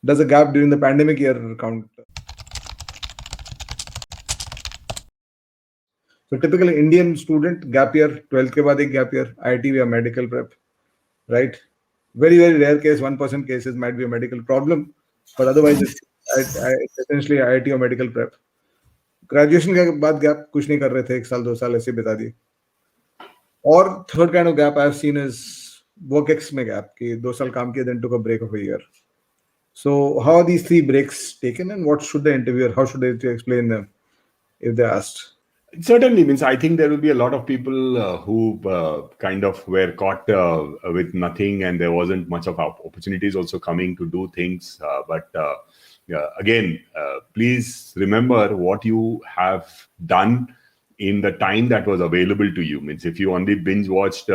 Does a gap during the pandemic year count? So typically Indian student gap year, 12th के बाद एक gap year, IIT या medical prep, right? Very, very rare case, 1% cases might be a medical problem, but otherwise it's essentially IIT or medical prep. Graduation के बाद gap कुछ नहीं कर रहे थे, 1 साल 2 साल ऐसे बिता दिए. और third kind of gap I have seen is work ex में गैप कि 2 साल काम किए then took a break of a year. So how are these 3 breaks taken, and what should the interviewer, how should they explain them if they're asked? It certainly means I think there will be a lot of people who kind of were caught with nothing, and there wasn't much of opportunities also coming to do things. But again, please remember what you have done in the time that was available to you. Means if you only binge watched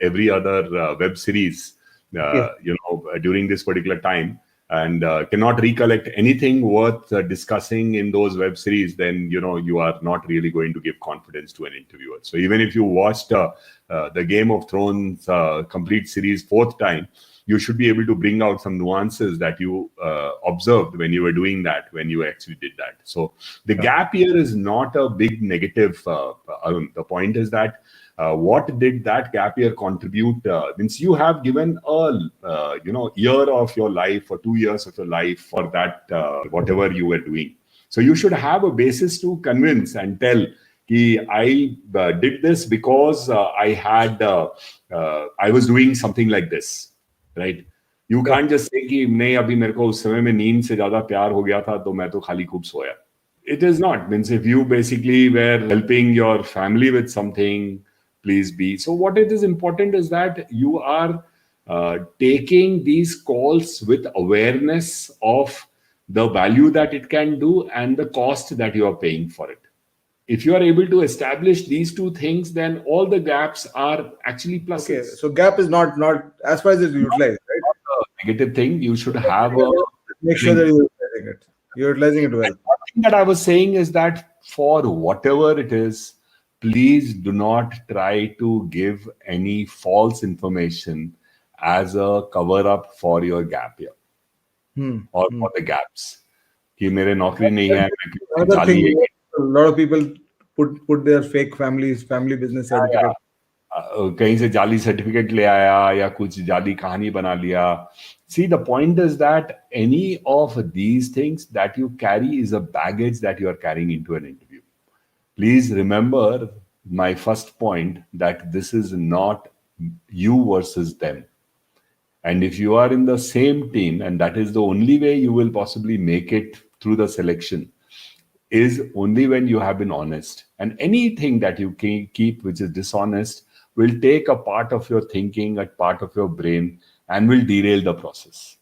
every other web series, during this particular time, and cannot recollect anything worth discussing in those web series, then you are not really going to give confidence to an interviewer. So even if you watched the Game of Thrones complete series 4th time, you should be able to bring out some nuances that you observed when you were doing that, when you actually did that. So the gap year is not a big negative. Arun. The point is that what did that gap year contribute? Means you have given a year of your life or 2 years of your life for that whatever you were doing. So you should have a basis to convince and tell. I did this because I was doing something like this, right? You can't just say कि नहीं अभी मेरे को उस समय में नींद से ज्यादा प्यार हो गया था तो मैं तो खाली खूब सोया. It is not. Means if you basically were helping your family with something, please be. So what it is important is that you are taking these calls with awareness of the value that it can do and the cost that you are paying for it. If you are able to establish these two things, then all the gaps are actually pluses. Okay, so gap is not as far as it's utilized, right? Not a negative thing. You should have make sure that you're utilizing it well. And one thing that I was saying is that for whatever it is, please do not try to give any false information as a cover up for your gap year or for the gaps. कि मेरे नौकरी नहीं है. Another thing, a lot of people put their fake family business certificate. कहीं से जाली certificate ले आया या कुछ जाली कहानी बना लिया. See, the point is that any of these things that you carry is a baggage that you are carrying into an interview. Please remember my first point that this is not you versus them. And if you are in the same team, and that is the only way you will possibly make it through the selection, is only when you have been honest. And anything that you keep which is dishonest will take a part of your thinking, a part of your brain, and will derail the process.